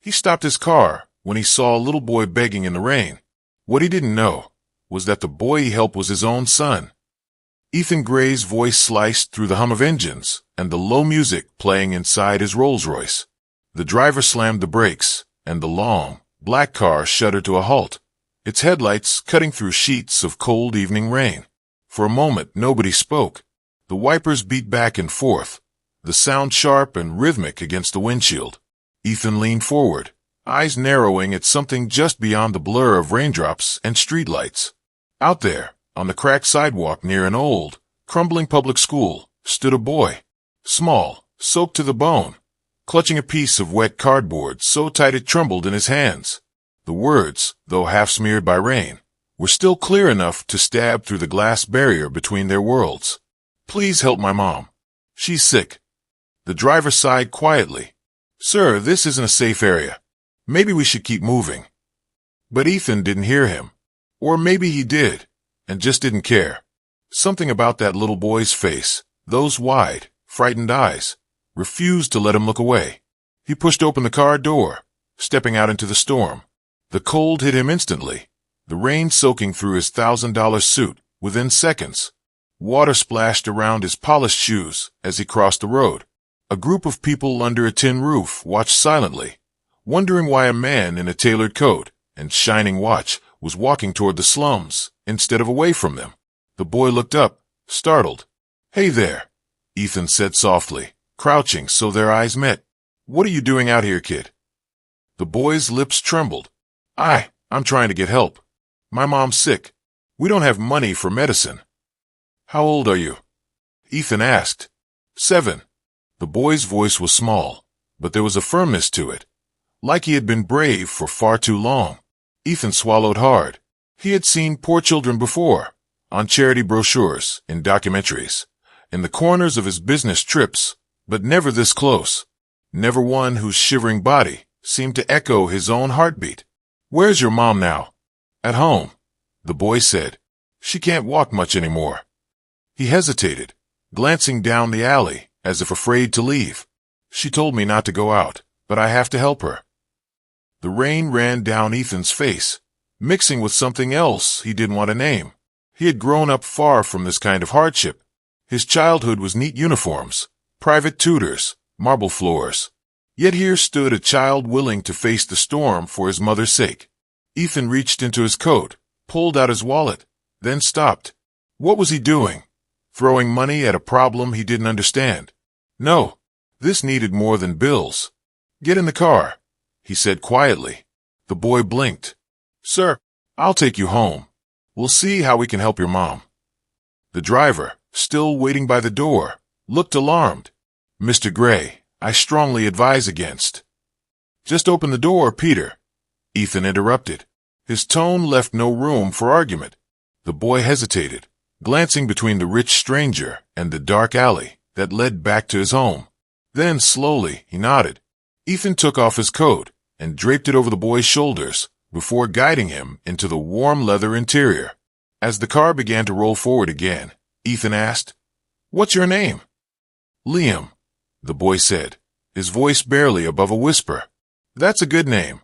He stopped his car when he saw a little boy begging in the rain. What he didn't know was that the boy he helped was his own son. Ethan Gray's voice sliced through the hum of engines and the low music playing inside his Rolls-Royce. The driver slammed the brakes, and the long, black car shuddered to a halt, its headlights cutting through sheets of cold evening rain. For a moment, nobody spoke. The wipers beat back and forth, the sound sharp and rhythmic against the windshield. Ethan leaned forward, eyes narrowing at something just beyond the blur of raindrops and streetlights. Out there, on the cracked sidewalk near an old, crumbling public school, stood a boy. Small, soaked to the bone, clutching a piece of wet cardboard so tight it trembled in his hands. The words, though half smeared by rain, were still clear enough to stab through the glass barrier between their worlds. "Please help my mom. She's sick." The driver sighed quietly. "Sir, this isn't a safe area. Maybe we should keep moving." But Ethan didn't hear him. Or maybe he did, and just didn't care. Something about that little boy's face, those wide, frightened eyes, refused to let him look away. He pushed open the car door, stepping out into the storm. The cold hit him instantly, the rain soaking through his $1,000 suit within seconds. Water splashed around his polished shoes as he crossed the road. A group of people under a tin roof watched silently, wondering why a man in a tailored coat and shining watch was walking toward the slums instead of away from them. The boy looked up, startled. "Hey there," Ethan said softly, crouching so their eyes met. "What are you doing out here, kid?" The boy's lips trembled. I'm trying to get help. My mom's sick. We don't have money for medicine." "How old are you?" Ethan asked. 7. The boy's voice was small, but there was a firmness to it, like he had been brave for far too long. Ethan swallowed hard. He had seen poor children before, on charity brochures, in documentaries, in the corners of his business trips, but never this close. Never one whose shivering body seemed to echo his own heartbeat. "Where's your mom now?" "At home," the boy said. "She can't walk much anymore." He hesitated, glancing down the alley as if afraid to leave. "She told me not to go out, but I have to help her." The rain ran down Ethan's face, mixing with something else he didn't want to name. He had grown up far from this kind of hardship. His childhood was neat uniforms, private tutors, marble floors. Yet here stood a child willing to face the storm for his mother's sake. Ethan reached into his coat, pulled out his wallet, then stopped. What was he doing? Throwing money at a problem he didn't understand? No, this needed more than bills. "Get in the car," he said quietly. The boy blinked. "Sir, I'll take you home. We'll see how we can help your mom." The driver, still waiting by the door, looked alarmed. "Mr. Gray, I strongly advise against." "Just open the door, Peter," Ethan interrupted. His tone left no room for argument. The boy hesitated, glancing between the rich stranger and the dark alley that led back to his home. Then, slowly, he nodded. Ethan took off his coat and draped it over the boy's shoulders before guiding him into the warm leather interior. As the car began to roll forward again, Ethan asked, "What's your name?" "Liam," the boy said, his voice barely above a whisper. "That's a good name,"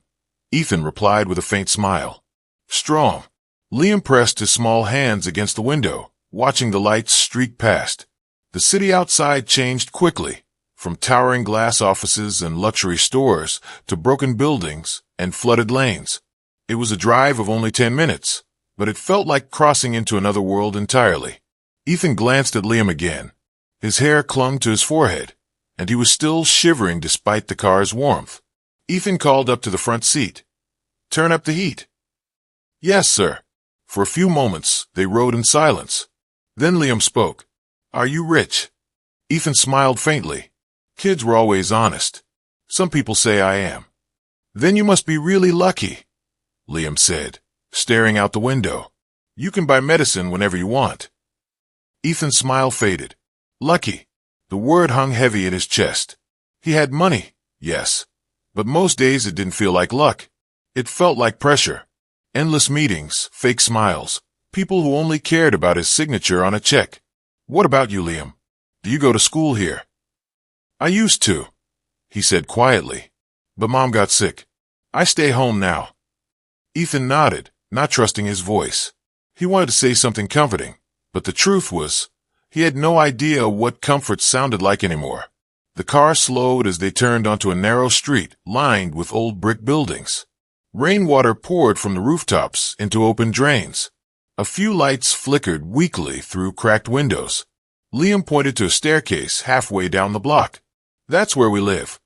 Ethan replied with a faint smile. "Strong." Liam pressed his small hands against the window, watching the lights streak past. The city outside changed quickly, from towering glass offices and luxury stores to broken buildings and flooded lanes. It was a drive of only 10 minutes, but it felt like crossing into another world entirely. Ethan glanced at Liam again. His hair clung to his forehead, and he was still shivering despite the car's warmth. Ethan called up to the front seat. "Turn up the heat." "Yes, sir." For a few moments, they rode in silence. Then Liam spoke. "Are you rich?" Ethan smiled faintly. "Kids were always honest. Some people say I am." "Then you must be really lucky," Liam said, staring out the window. "You can buy medicine whenever you want." Ethan's smile faded. Lucky. The word hung heavy in his chest. He had money, yes, but most days it didn't feel like luck. It felt like pressure. Endless meetings, fake smiles, people who only cared about his signature on a check. "What about you, Liam? Do you go to school here?" "I used to," he said quietly, "but Mom got sick. I stay home now. Ethan nodded, not trusting his voice. He wanted to say something comforting, but the truth was, he had no idea what comfort sounded like anymore. The car slowed as they turned onto a narrow street lined with old brick buildings. Rainwater poured from the rooftops into open drains. A few lights flickered weakly through cracked windows. Liam pointed to a staircase halfway down the block. That's where we live.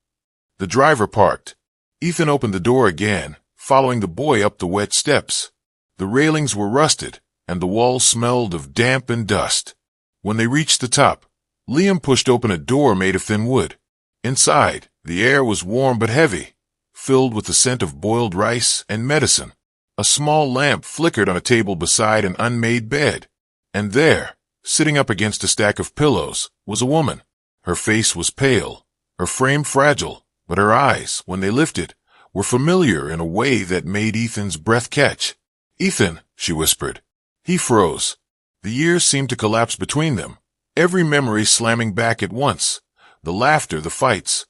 The driver parked. Ethan opened the door again, following the boy up the wet steps. The railings were rusted, and the walls smelled of damp and dust. When they reached the top, Liam pushed open a door made of thin wood. Inside, the air was warm but heavy, filled with the scent of boiled rice and medicine. A small lamp flickered on a table beside an unmade bed. And there, sitting up against a stack of pillows, was a woman. Her face was pale, her frame fragile, but her eyes, when they lifted, were familiar in a way that made Ethan's breath catch. "Ethan," she whispered. He froze. The years seemed to collapse between them, every memory slamming back at once. The laughter, the fights,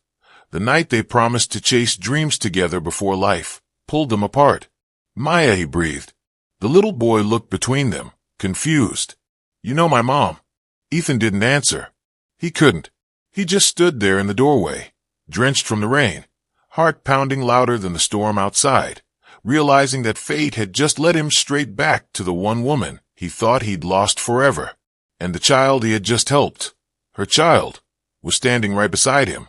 the night they promised to chase dreams together before life pulled them apart. "Maya," he breathed. The little boy looked between them, confused. "You know my mom?" Ethan didn't answer. He couldn't. He just stood there in the doorway, drenched from the rain, heart pounding louder than the storm outside, realizing that fate had just led him straight back to the one woman he thought he'd lost forever. And the child he had just helped, her child, was standing right beside him.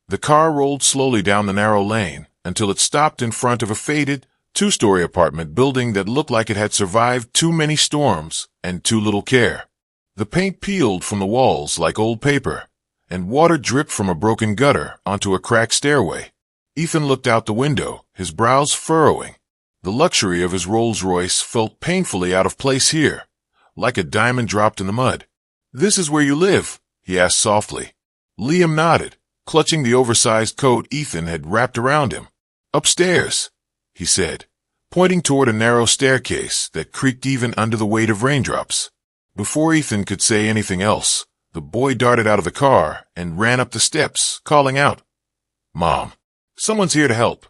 The car rolled slowly down the narrow lane until it stopped in front of a faded, two-story apartment building that looked like it had survived too many storms and too little care. The paint peeled from the walls like old paper, and water dripped from a broken gutter onto a cracked stairway. Ethan looked out the window, his brows furrowing. The luxury of his Rolls-Royce felt painfully out of place here, like a diamond dropped in the mud. "This is where you live?" he asked softly. Liam nodded, clutching the oversized coat Ethan had wrapped around him. "Upstairs," he said, pointing toward a narrow staircase that creaked even under the weight of raindrops. Before Ethan could say anything else, the boy darted out of the car and ran up the steps, calling out, "Mom, someone's here to help."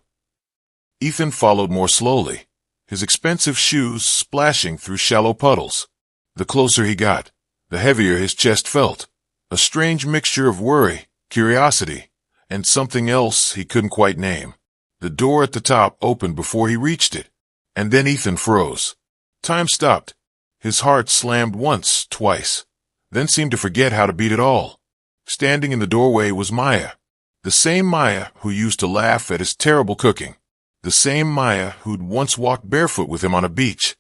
Ethan followed more slowly, his expensive shoes splashing through shallow puddles. The closer he got, the heavier his chest felt, a strange mixture of worry, curiosity, and something else he couldn't quite name. The door at the top opened before he reached it, and then Ethan froze. Time stopped. His heart slammed once, twice, then seemed to forget how to beat it all. Standing in the doorway was Maya, the same Maya who used to laugh at his terrible cooking, the same Maya who'd once walked barefoot with him on a beach,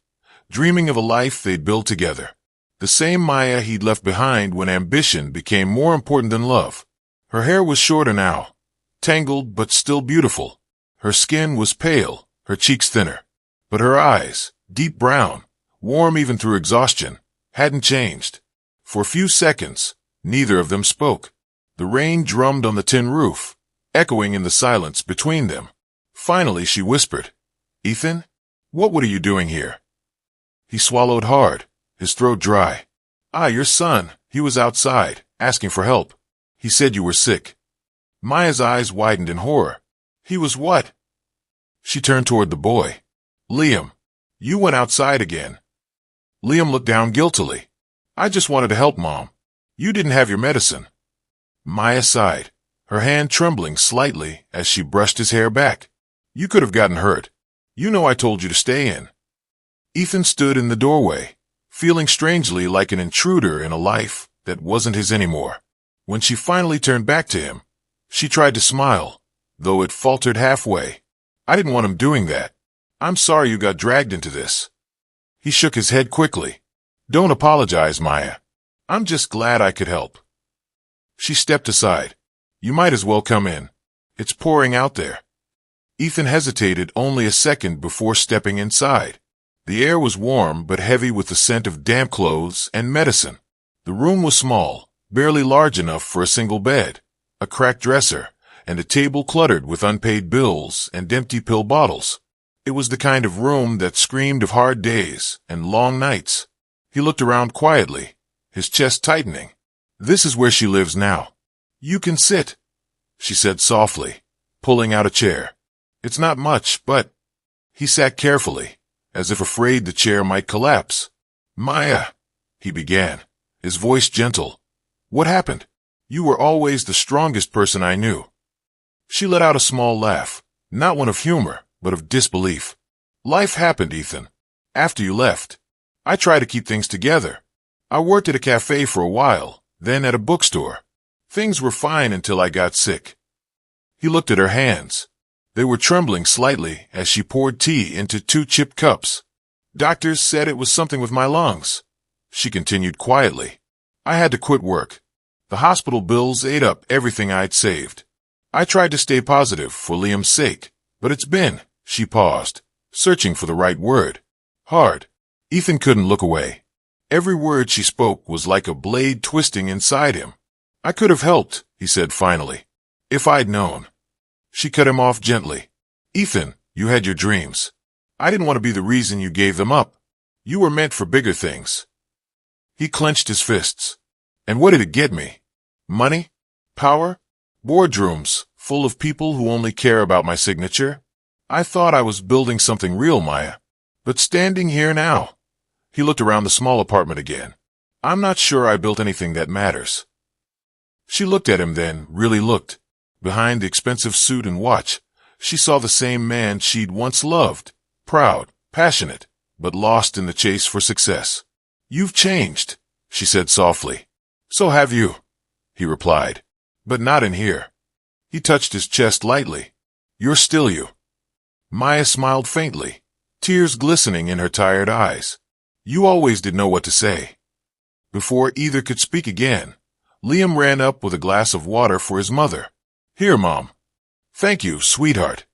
dreaming of a life they'd build together, the same Maya he'd left behind when ambition became more important than love. Her hair was shorter now, tangled but still beautiful. Her skin was pale, her cheeks thinner, but her eyes, deep brown, warm even through exhaustion, hadn't changed. For a few seconds, neither of them spoke. The rain drummed on the tin roof, echoing in the silence between them. Finally, she whispered, "Ethan, what are you doing here?" He swallowed hard, his throat dry. "Your son. He was outside, asking for help. He said you were sick." Maya's eyes widened in horror. "He was what?" She turned toward the boy. "Liam, you went outside again." Liam looked down guiltily. "I just wanted to help, Mom. You didn't have your medicine." Maya sighed, her hand trembling slightly as she brushed his hair back. "You could have gotten hurt. You know I told you to stay in." Ethan stood in the doorway, feeling strangely like an intruder in a life that wasn't his anymore. When she finally turned back to him, she tried to smile, though it faltered halfway. "I didn't want him doing that. I'm sorry you got dragged into this." He shook his head quickly. "Don't apologize, Maya. I'm just glad I could help." She stepped aside. "You might as well come in. It's pouring out there." Ethan hesitated only a second before stepping inside. The air was warm but heavy with the scent of damp clothes and medicine. The room was small, barely large enough for a single bed, a cracked dresser, and a table cluttered with unpaid bills and empty pill bottles. It was the kind of room that screamed of hard days and long nights. He looked around quietly, his chest tightening. "This is where she lives now. You can sit," she said softly, pulling out a chair. It's not much, but... He sat carefully, as if afraid the chair might collapse. Maya, he began, his voice gentle. What happened? You were always the strongest person I knew. She let out a small laugh, not one of humor, but of disbelief. Life happened, Ethan. After you left, I tried to keep things together. I worked at a cafe for a while, then at a bookstore. Things were fine until I got sick. He looked at her hands. They were trembling slightly as she poured tea into 2 chipped cups. Doctors said it was something with my lungs. She continued quietly. I had to quit work. The hospital bills ate up everything I'd saved. I tried to stay positive for Liam's sake, but it's been, she paused, searching for the right word. Hard. Ethan couldn't look away. Every word she spoke was like a blade twisting inside him. I could have helped, he said finally, if I'd known. She cut him off gently. Ethan, you had your dreams. I didn't want to be the reason you gave them up. You were meant for bigger things. He clenched his fists. And what did it get me? Money? Power? Boardrooms, full of people who only care about my signature? I thought I was building something real, Maya. But standing here now... He looked around the small apartment again. I'm not sure I built anything that matters. She looked at him then, really looked. Behind the expensive suit and watch, she saw the same man she'd once loved. Proud, passionate, but lost in the chase for success. You've changed, she said softly. So have you, he replied. But not in here. He touched his chest lightly. You're still you. Maya smiled faintly, tears glistening in her tired eyes. You always did know what to say. Before either could speak again, Liam ran up with a glass of water for his mother. Here, Mom. Thank you, sweetheart.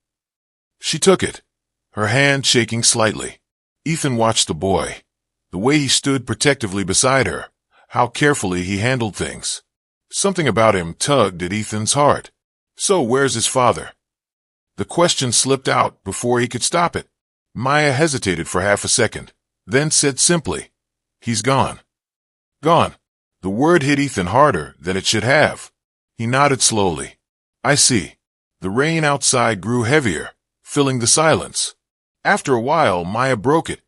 She took it, her hand shaking slightly. Ethan watched the boy, the way he stood protectively beside her, how carefully he handled things. Something about him tugged at Ethan's heart. So where's his father? The question slipped out before he could stop it. Maya hesitated for half a second, then said simply, He's gone. Gone. The word hit Ethan harder than it should have. He nodded slowly. I see. The rain outside grew heavier, filling the silence. After a while, Maya broke it.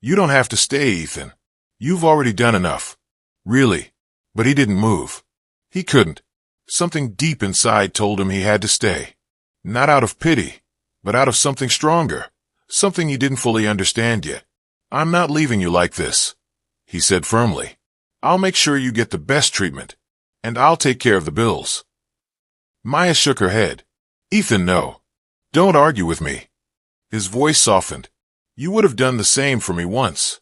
You don't have to stay, Ethan. You've already done enough. Really. But he didn't move. He couldn't. Something deep inside told him he had to stay. Not out of pity, but out of something stronger. Something he didn't fully understand yet. I'm not leaving you like this, he said firmly. I'll make sure you get the best treatment, and I'll take care of the bills. Maya shook her head. Ethan, no. Don't argue with me. His voice softened. You would have done the same for me once.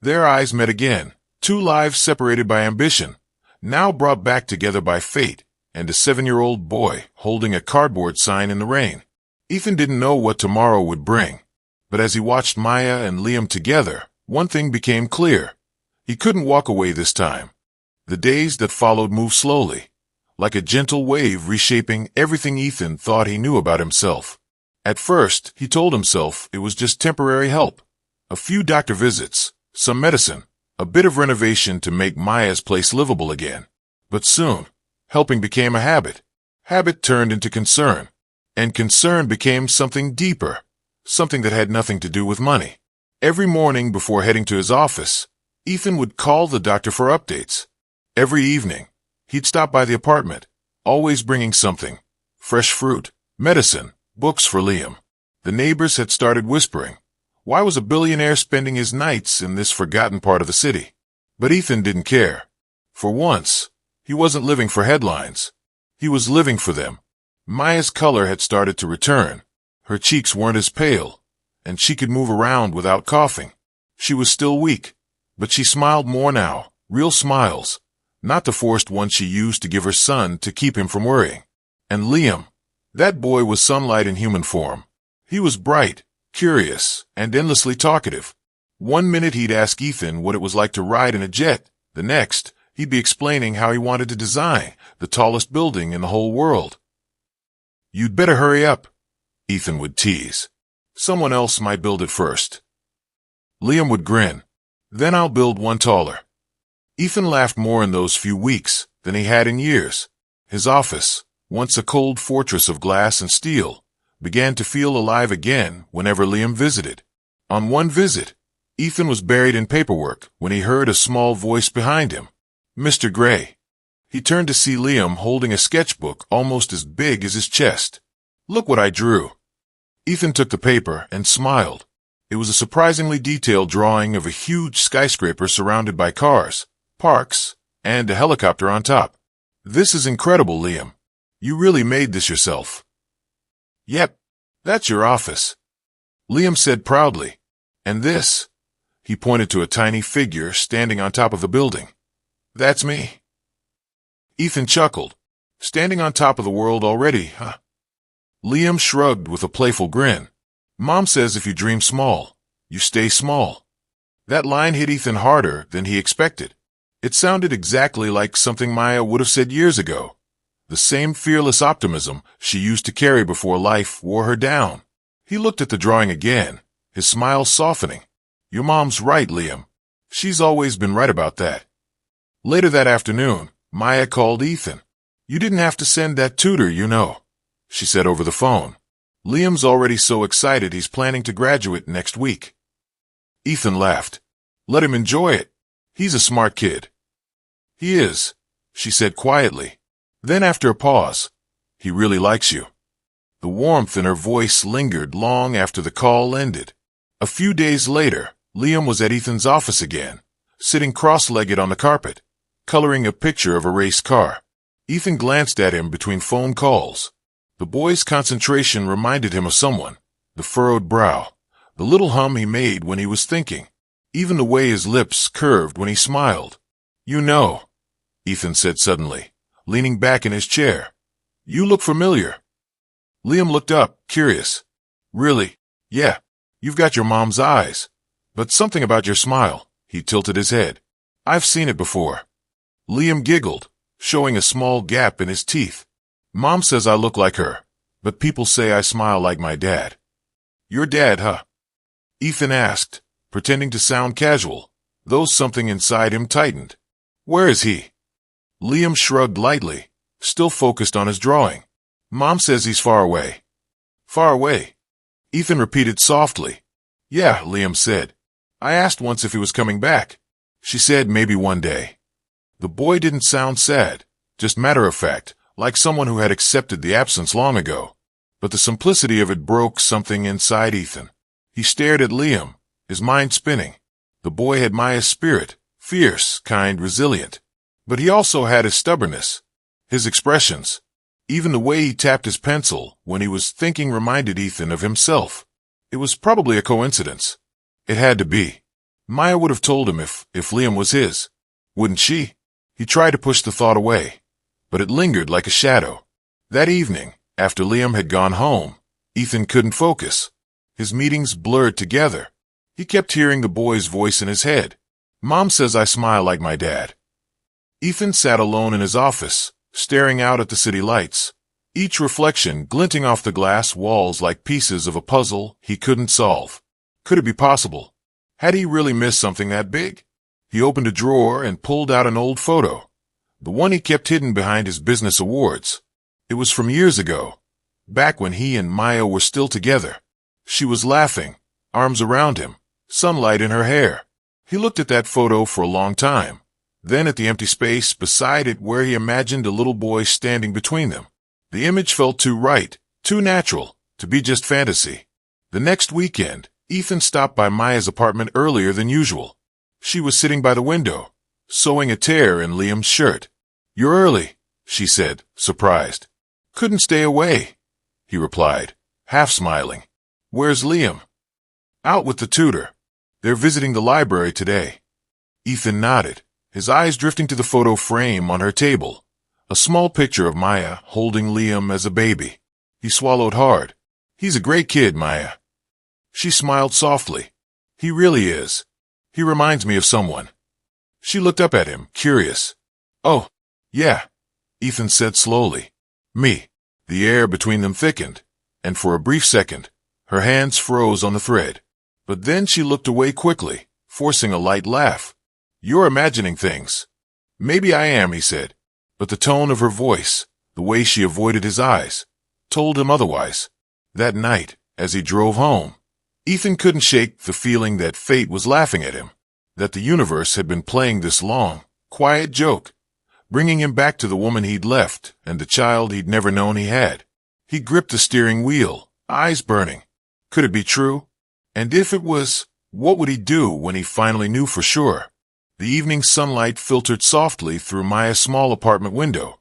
Their eyes met again, 2 lives separated by ambition, now brought back together by fate, and a 7-year-old boy holding a cardboard sign in the rain. Ethan didn't know what tomorrow would bring, but as he watched Maya and Liam together, one thing became clear. He couldn't walk away this time. The days that followed moved slowly, like a gentle wave reshaping everything Ethan thought he knew about himself. At first, he told himself it was just temporary help. A few doctor visits, some medicine, a bit of renovation to make Maya's place livable again. But soon, helping became a habit. Habit turned into concern, and concern became something deeper, something that had nothing to do with money. Every morning before heading to his office, Ethan would call the doctor for updates. Every evening, he'd stop by the apartment, always bringing something: fresh fruit, medicine, books for Liam. The neighbors had started whispering. Why was a billionaire spending his nights in this forgotten part of the city? But Ethan didn't care. For once, he wasn't living for headlines. He was living for them. Maya's color had started to return. Her cheeks weren't as pale, and she could move around without coughing. She was still weak, but she smiled more now, real smiles, not the forced ones she used to give her son to keep him from worrying. And Liam, that boy was sunlight in human form. He was bright, curious, and endlessly talkative. One minute he'd ask Ethan what it was like to ride in a jet. The next, he'd be explaining how he wanted to design the tallest building in the whole world. You'd better hurry up, Ethan would tease. Someone else might build it first. Liam would grin. Then I'll build one taller. Ethan laughed more in those few weeks than he had in years. His office, once a cold fortress of glass and steel, began to feel alive again whenever Liam visited. On one visit, Ethan was buried in paperwork when he heard a small voice behind him. "Mr. Gray." He turned to see Liam holding a sketchbook almost as big as his chest. "Look what I drew." Ethan took the paper and smiled. It was a surprisingly detailed drawing of a huge skyscraper surrounded by cars, parks, and a helicopter on top. "This is incredible, Liam. You really made this yourself." "Yep, that's your office," Liam said proudly. "And this?" He pointed to a tiny figure standing on top of the building. "That's me." Ethan chuckled. "Standing on top of the world already, huh?" Liam shrugged with a playful grin. "Mom says if you dream small, you stay small." That line hit Ethan harder than he expected. It sounded exactly like something Maya would have said years ago. The same fearless optimism she used to carry before life wore her down. He looked at the drawing again, his smile softening. "Your mom's right, Liam. She's always been right about that." Later that afternoon, Maya called Ethan. "You didn't have to send that tutor, you know," she said over the phone. "Liam's already so excited he's planning to graduate next week." Ethan laughed. "Let him enjoy it. He's a smart kid." "He is," she said quietly. Then after a pause, "He really likes you." The warmth in her voice lingered long after the call ended. A few days later, Liam was at Ethan's office again, sitting cross-legged on the carpet, coloring a picture of a race car. Ethan glanced at him between phone calls. The boy's concentration reminded him of someone, the furrowed brow, the little hum he made when he was thinking, even the way his lips curved when he smiled. "You know," Ethan said suddenly, leaning back in his chair. "You look familiar." Liam looked up, curious. "Really? Yeah, you've got your mom's eyes. But something about your smile." He tilted his head. "I've seen it before." Liam giggled, showing a small gap in his teeth. "Mom says I look like her, but people say I smile like my dad." "Your dad, huh?" Ethan asked, pretending to sound casual, though something inside him tightened. "Where is he?" Liam shrugged lightly, still focused on his drawing. "Mom says he's far away." "Far away?" Ethan repeated softly. "Yeah," Liam said. "I asked once if he was coming back. She said maybe one day." The boy didn't sound sad, just matter-of-fact, like someone who had accepted the absence long ago. But the simplicity of it broke something inside Ethan. He stared at Liam, his mind spinning. The boy had Maya's spirit, fierce, kind, resilient. But he also had his stubbornness, his expressions. Even the way he tapped his pencil when he was thinking reminded Ethan of himself. It was probably a coincidence. It had to be. Maya would have told him if Liam was his. Wouldn't she? He tried to push the thought away, but it lingered like a shadow. That evening, after Liam had gone home, Ethan couldn't focus. His meetings blurred together. He kept hearing the boy's voice in his head. "Mom says I smile like my dad." Ethan sat alone in his office, staring out at the city lights, each reflection glinting off the glass walls like pieces of a puzzle he couldn't solve. Could it be possible? Had he really missed something that big? He opened a drawer and pulled out an old photo, the one he kept hidden behind his business awards. It was from years ago, back when he and Maya were still together. She was laughing, arms around him, sunlight in her hair. He looked at that photo for a long time, then at the empty space beside it where he imagined a little boy standing between them. The image felt too right, too natural, to be just fantasy. The next weekend, Ethan stopped by Maya's apartment earlier than usual. She was sitting by the window, sewing a tear in Liam's shirt. "You're early," she said, surprised. "Couldn't stay away," he replied, half smiling. "Where's Liam?" "Out with the tutor. They're visiting the library today." Ethan nodded, his eyes drifting to the photo frame on her table, a small picture of Maya holding Liam as a baby. He swallowed hard. "He's a great kid, Maya." She smiled softly. "He really is. He reminds me of someone." She looked up at him, curious. "Oh, yeah," Ethan said slowly. "Me." The air between them thickened, and for a brief second, her hands froze on the thread. But then she looked away quickly, forcing a light laugh. "You're imagining things." "Maybe I am," he said, but the tone of her voice, the way she avoided his eyes, told him otherwise. That night, as he drove home, Ethan couldn't shake the feeling that fate was laughing at him, that the universe had been playing this long, quiet joke, bringing him back to the woman he'd left and the child he'd never known he had. He gripped the steering wheel, eyes burning. Could it be true? And if it was, what would he do when he finally knew for sure? The evening sunlight filtered softly through Maya's small apartment window,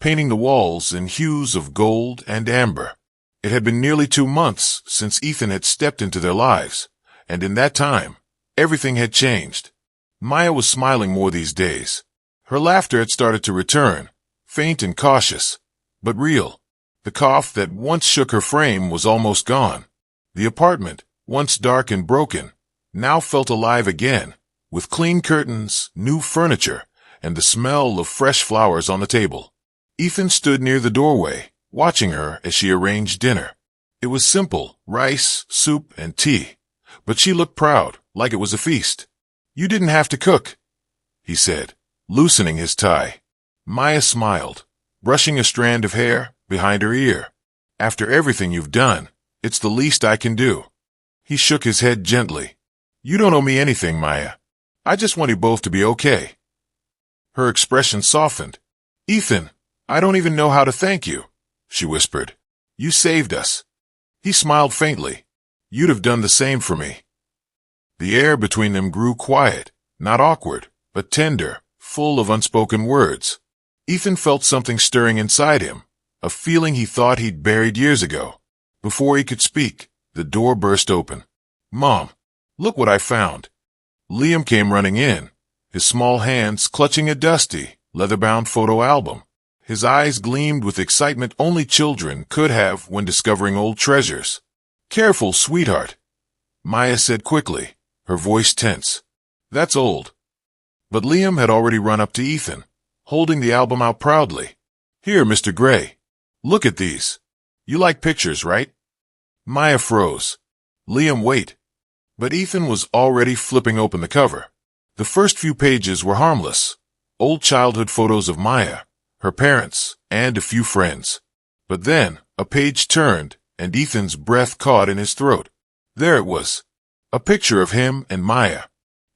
painting the walls in hues of gold and amber. It had been nearly 2 months since Ethan had stepped into their lives, and in that time, everything had changed. Maya was smiling more these days. Her laughter had started to return, faint and cautious, but real. The cough that once shook her frame was almost gone. The apartment, once dark and broken, now felt alive again, with clean curtains, new furniture, and the smell of fresh flowers on the table. Ethan stood near the doorway, watching her as she arranged dinner. It was simple, rice, soup, and tea, but she looked proud, like it was a feast. "You didn't have to cook," he said, loosening his tie. Maya smiled, brushing a strand of hair behind her ear. "After everything you've done, it's the least I can do." He shook his head gently. "You don't owe me anything, Maya. I just want you both to be okay." Her expression softened. "Ethan, I don't even know how to thank you," she whispered. "You saved us." He smiled faintly. "You'd have done the same for me." The air between them grew quiet, not awkward, but tender, full of unspoken words. Ethan felt something stirring inside him, a feeling he thought he'd buried years ago. Before he could speak, the door burst open. "Mom, look what I found." Liam came running in, his small hands clutching a dusty, leather-bound photo album. His eyes gleamed with excitement only children could have when discovering old treasures. "Careful, sweetheart," Maya said quickly, her voice tense. "That's old." But Liam had already run up to Ethan, holding the album out proudly. "Here, Mr. Gray. Look at these. You like pictures, right?" Maya froze. "Liam, wait." But Ethan was already flipping open the cover. The first few pages were harmless. Old childhood photos of Maya, her parents, and a few friends. But then, a page turned, and Ethan's breath caught in his throat. There it was. A picture of him and Maya.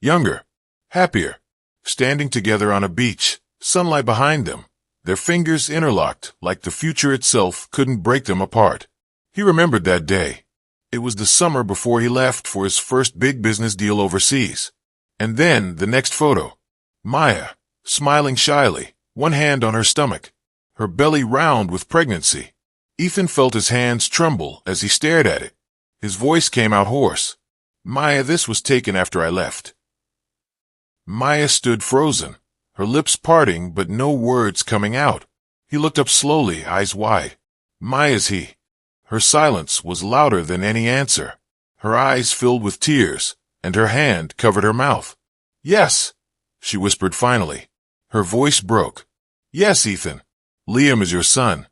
Younger. Happier. Standing together on a beach, sunlight behind them, their fingers interlocked like the future itself couldn't break them apart. He remembered that day. It was the summer before he left for his first big business deal overseas. And then the next photo. Maya, smiling shyly, one hand on her stomach, her belly round with pregnancy. Ethan felt his hands tremble as he stared at it. His voice came out hoarse. "Maya, this was taken after I left." Maya stood frozen, her lips parting but no words coming out. He looked up slowly, eyes wide. "Maya's he." Her silence was louder than any answer. Her eyes filled with tears, and her hand covered her mouth. "Yes," she whispered finally. Her voice broke. "Yes, Ethan. Liam is your son."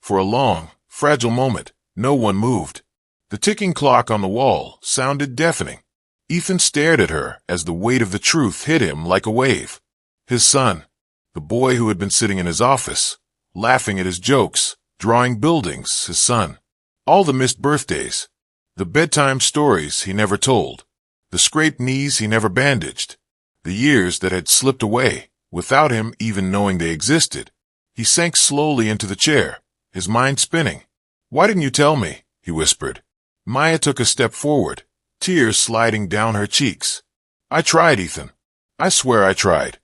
For a long, fragile moment, no one moved. The ticking clock on the wall sounded deafening. Ethan stared at her as the weight of the truth hit him like a wave. His son, the boy who had been sitting in his office, laughing at his jokes, drawing buildings, his son. All the missed birthdays, the bedtime stories he never told, the scraped knees he never bandaged, the years that had slipped away without him even knowing they existed. He sank slowly into the chair, his mind spinning. "Why didn't you tell me?" he whispered. Maya took a step forward, tears sliding down her cheeks. "I tried, Ethan. I swear I tried."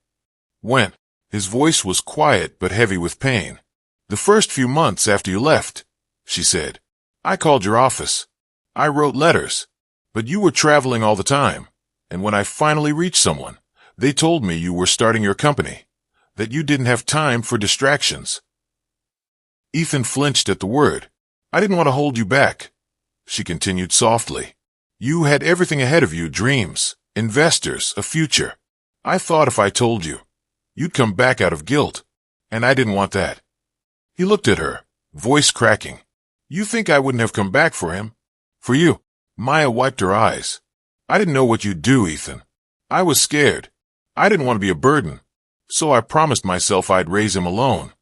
"When?" His voice was quiet but heavy with pain. "The first few months after you left," she said. "I called your office. I wrote letters. But you were traveling all the time, and when I finally reached someone, they told me you were starting your company, that you didn't have time for distractions." Ethan flinched at the word. "I didn't want to hold you back," she continued softly. "You had everything ahead of you, dreams, investors, a future. I thought if I told you, you'd come back out of guilt, and I didn't want that." He looked at her, voice cracking. "You think I wouldn't have come back for him? For you?" Maya wiped her eyes. "I didn't know what you'd do, Ethan. I was scared. I didn't want to be a burden, so I promised myself I'd raise him alone."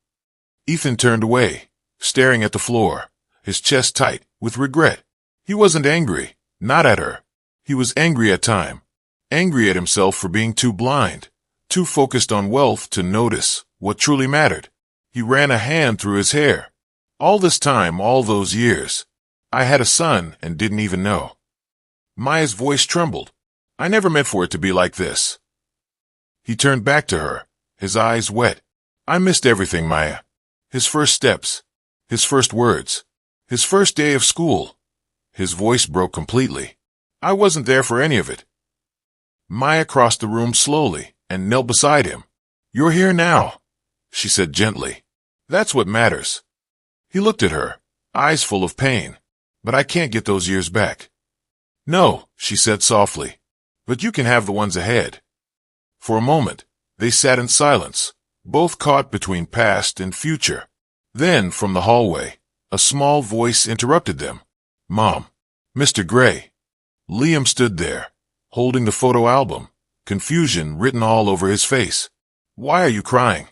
Ethan turned away, staring at the floor, his chest tight. with regret. He wasn't angry, not at her. He was angry at time, angry at himself for being too blind, too focused on wealth to notice what truly mattered. He ran a hand through his hair. All this time, all those years, I had a son and didn't even know. Maya's voice trembled. I never meant for it to be like this. He turned back to her, his eyes wet. I missed everything, Maya. His first steps, his first words, his first day of school. His voice broke completely. I wasn't there for any of it. Maya crossed the room slowly and knelt beside him. You're here now, she said gently. That's what matters. He looked at her, eyes full of pain. But I can't get those years back. No, she said softly. But you can have the ones ahead. For a moment, they sat in silence, both caught between past and future. Then, from the hallway, a small voice interrupted them. Mom, Mr. Gray. Liam stood there, holding the photo album, confusion written all over his face. Why are you crying?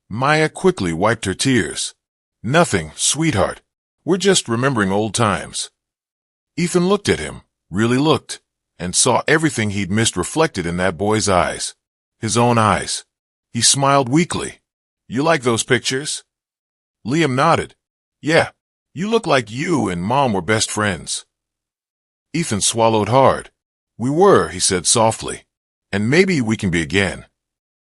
Maya quickly wiped her tears. Nothing, sweetheart. We're just remembering old times. Ethan looked at him, really looked, and saw everything he'd missed reflected in that boy's eyes. His own eyes. He smiled weakly. You like those pictures? Liam nodded. Yeah, you look like you and Mom were best friends. Ethan swallowed hard. We were, he said softly. And maybe we can be again.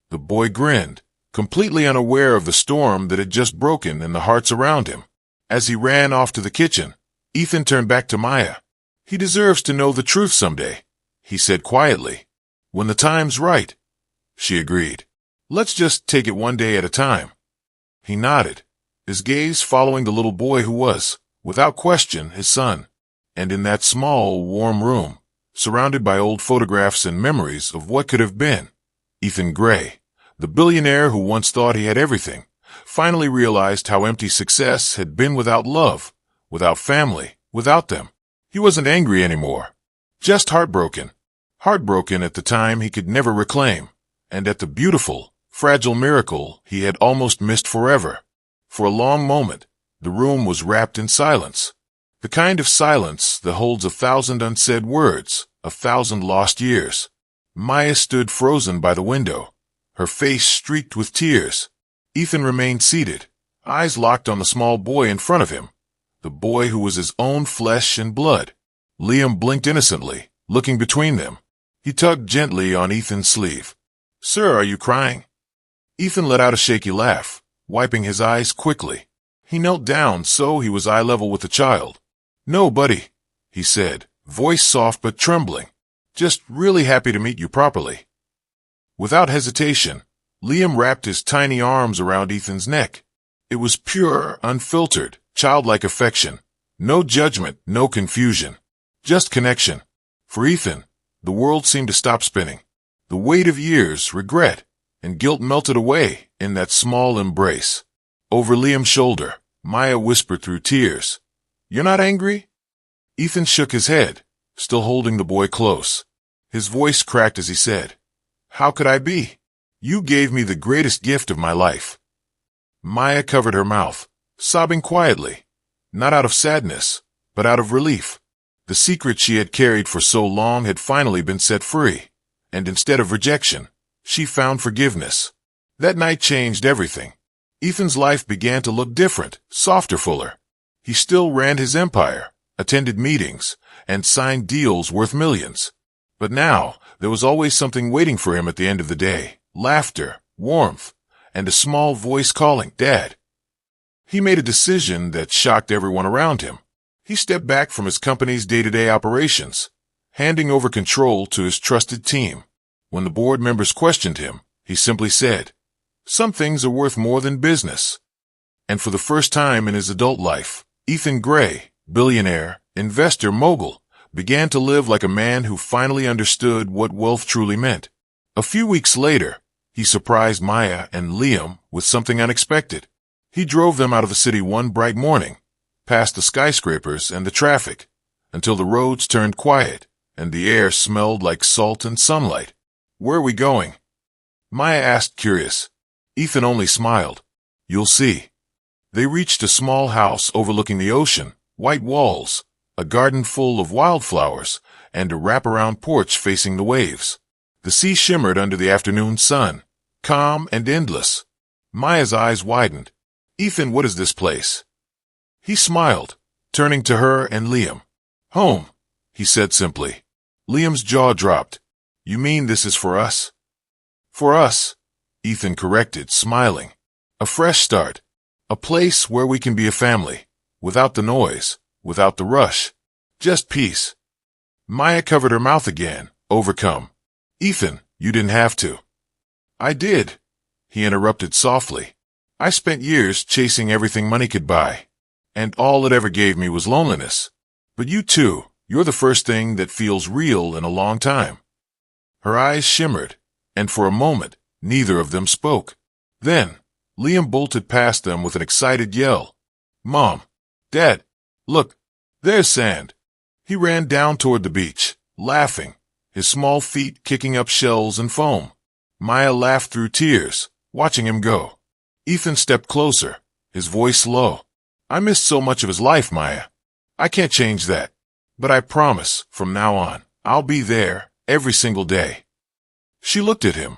The boy grinned, completely unaware of the storm that had just broken in the hearts around him. As he ran off to the kitchen, Ethan turned back to Maya. He deserves to know the truth someday, he said quietly. When the time's right, she agreed. Let's just take it one day at a time. He nodded, his gaze following the little boy who was, without question, his son. And in that small, warm room, surrounded by old photographs and memories of what could have been, Ethan Gray, the billionaire who once thought he had everything, finally realized how empty success had been without love, without family, without them. He wasn't angry anymore, just heartbroken. Heartbroken at the time he could never reclaim, and at the beautiful, fragile miracle he had almost missed forever. For a long moment, the room was wrapped in silence. The kind of silence that holds 1,000 unsaid words, 1,000 lost years. Maya stood frozen by the window, her face streaked with tears. Ethan remained seated, eyes locked on the small boy in front of him, the boy who was his own flesh and blood. Liam blinked innocently, looking between them. He tugged gently on Ethan's sleeve. Sir, are you crying? Ethan let out a shaky laugh, wiping his eyes quickly. He knelt down so he was eye level with the child. No, buddy, he said, voice soft but trembling. Just really happy to meet you properly. Without hesitation, Liam wrapped his tiny arms around Ethan's neck. It was pure, unfiltered, childlike affection. No judgment, no confusion. Just connection. For Ethan, the world seemed to stop spinning. The weight of years, regret, and guilt melted away in that small embrace. Over Liam's shoulder, Maya whispered through tears, You're not angry? Ethan shook his head, still holding the boy close. His voice cracked as he said, How could I be? You gave me the greatest gift of my life. Maya covered her mouth, sobbing quietly, not out of sadness, but out of relief. The secret she had carried for so long had finally been set free, and instead of rejection, she found forgiveness. That night changed everything. Ethan's life began to look different, softer, fuller. He still ran his empire, attended meetings, and signed deals worth millions. But now, there was always something waiting for him at the end of the day, laughter, warmth, and a small voice calling, Dad. He made a decision that shocked everyone around him. He stepped back from his company's day-to-day operations, handing over control to his trusted team. When the board members questioned him, he simply said, Some things are worth more than business. And for the first time in his adult life, Ethan Gray, billionaire, investor, mogul, began to live like a man who finally understood what wealth truly meant. A few weeks later, he surprised Maya and Liam with something unexpected. He drove them out of the city one bright morning, past the skyscrapers and the traffic, until the roads turned quiet and the air smelled like salt and sunlight. Where are we going? Maya asked, curious. Ethan only smiled. You'll see. They reached a small house overlooking the ocean, white walls, a garden full of wildflowers, and a wraparound porch facing the waves. The sea shimmered under the afternoon sun, calm and endless. Maya's eyes widened. "Ethan, what is this place?" He smiled, turning to her and Liam. "Home," he said simply. Liam's jaw dropped. "You mean this is for us?" "For us," Ethan corrected, smiling. "A fresh start. A place where we can be a family, without the noise, without the rush. Just peace." Maya covered her mouth again, overcome. "Ethan, you didn't have to." "I did," he interrupted softly. "I spent years chasing everything money could buy, and all it ever gave me was loneliness. But you too, you're the first thing that feels real in a long time." Her eyes shimmered, and for a moment, neither of them spoke. Then, Liam bolted past them with an excited yell. "Mom! Dad! Look! There's sand!" He ran down toward the beach, laughing, his small feet kicking up shells and foam. Maya laughed through tears, watching him go. Ethan stepped closer, his voice low. "I missed so much of his life, Maya. I can't change that. But I promise, from now on, I'll be there every single day." She looked at him,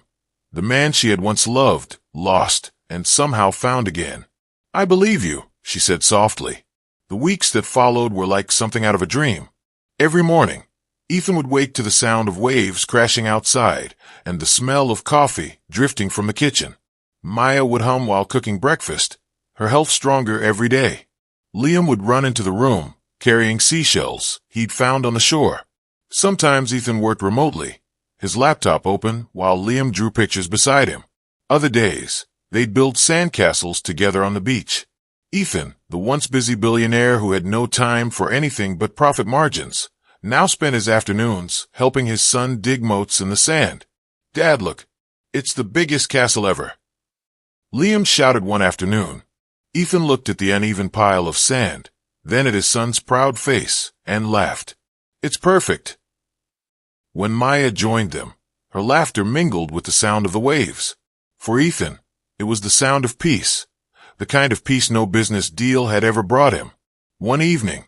the man she had once loved, lost, and somehow found again. "I believe you," she said softly. The weeks that followed were like something out of a dream. Every morning, Ethan would wake to the sound of waves crashing outside and the smell of coffee drifting from the kitchen. Maya would hum while cooking breakfast, her health stronger every day. Liam would run into the room, carrying seashells he'd found on the shore. Sometimes Ethan worked remotely, his laptop open while Liam drew pictures beside him. Other days, they'd build sandcastles together on the beach. Ethan, the once busy billionaire who had no time for anything but profit margins, now spent his afternoons helping his son dig moats in the sand. "Dad, look. It's the biggest castle ever." Liam shouted one afternoon. Ethan looked at the uneven pile of sand, then at his son's proud face, and laughed. "It's perfect." When Maya joined them, her laughter mingled with the sound of the waves. For Ethan, it was the sound of peace, the kind of peace no business deal had ever brought him. One evening,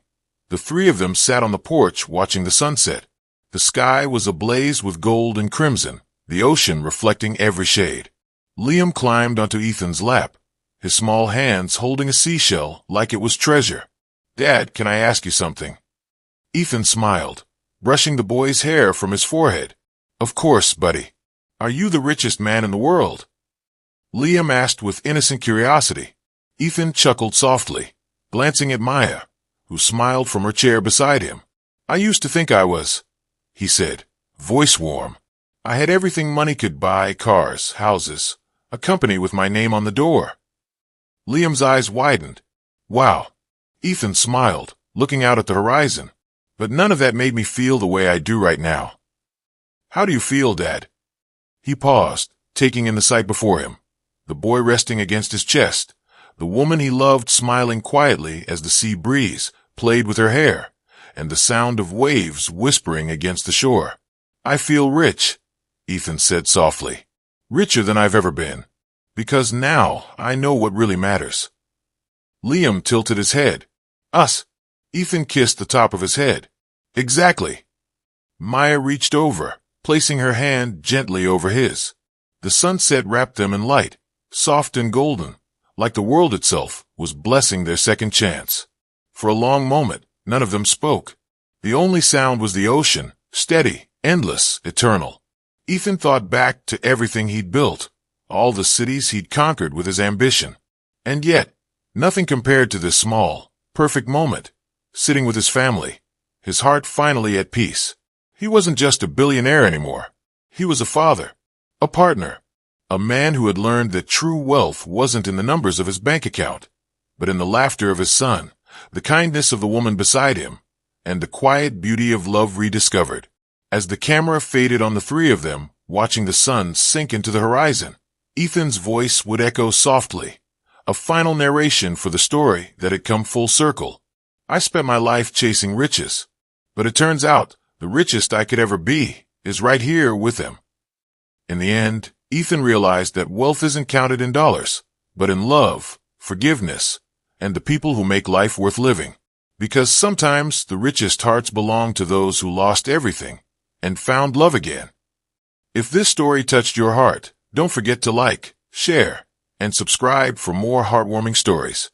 the three of them sat on the porch watching the sunset. The sky was ablaze with gold and crimson, the ocean reflecting every shade. Liam climbed onto Ethan's lap, his small hands holding a seashell like it was treasure. "Dad, can I ask you something?" Ethan smiled, brushing the boy's hair from his forehead. "Of course, buddy. Are you the richest man in the world?" Liam asked with innocent curiosity. Ethan chuckled softly, glancing at Maya, who smiled from her chair beside him. "I used to think I was," he said, voice warm. "I had everything money could buy, cars, houses, a company with my name on the door." Liam's eyes widened. "Wow." Ethan smiled, looking out at the horizon. "But none of that made me feel the way I do right now." "How do you feel, Dad?" He paused, taking in the sight before him. The boy resting against his chest, the woman he loved smiling quietly as the sea breeze played with her hair, and the sound of waves whispering against the shore. "I feel rich," Ethan said softly. "Richer than I've ever been. Because now I know what really matters." Liam tilted his head. "Us." Ethan kissed the top of his head. "Exactly." Maya reached over, placing her hand gently over his. The sunset wrapped them in light, soft and golden, like the world itself was blessing their second chance. For a long moment, none of them spoke. The only sound was the ocean, steady, endless, eternal. Ethan thought back to everything he'd built, all the cities he'd conquered with his ambition. And yet, nothing compared to this small, perfect moment, sitting with his family, his heart finally at peace. He wasn't just a billionaire anymore. He was a father, a partner, a man who had learned that true wealth wasn't in the numbers of his bank account, but in the laughter of his son, the kindness of the woman beside him, and the quiet beauty of love rediscovered. As the camera faded on the three of them, watching the sun sink into the horizon, Ethan's voice would echo softly, a final narration for the story that had come full circle. "I spent my life chasing riches, but it turns out the richest I could ever be is right here with them." In the end, Ethan realized that wealth isn't counted in dollars, but in love, forgiveness, and the people who make life worth living. Because sometimes the richest hearts belong to those who lost everything and found love again. If this story touched your heart, don't forget to like, share, and subscribe for more heartwarming stories.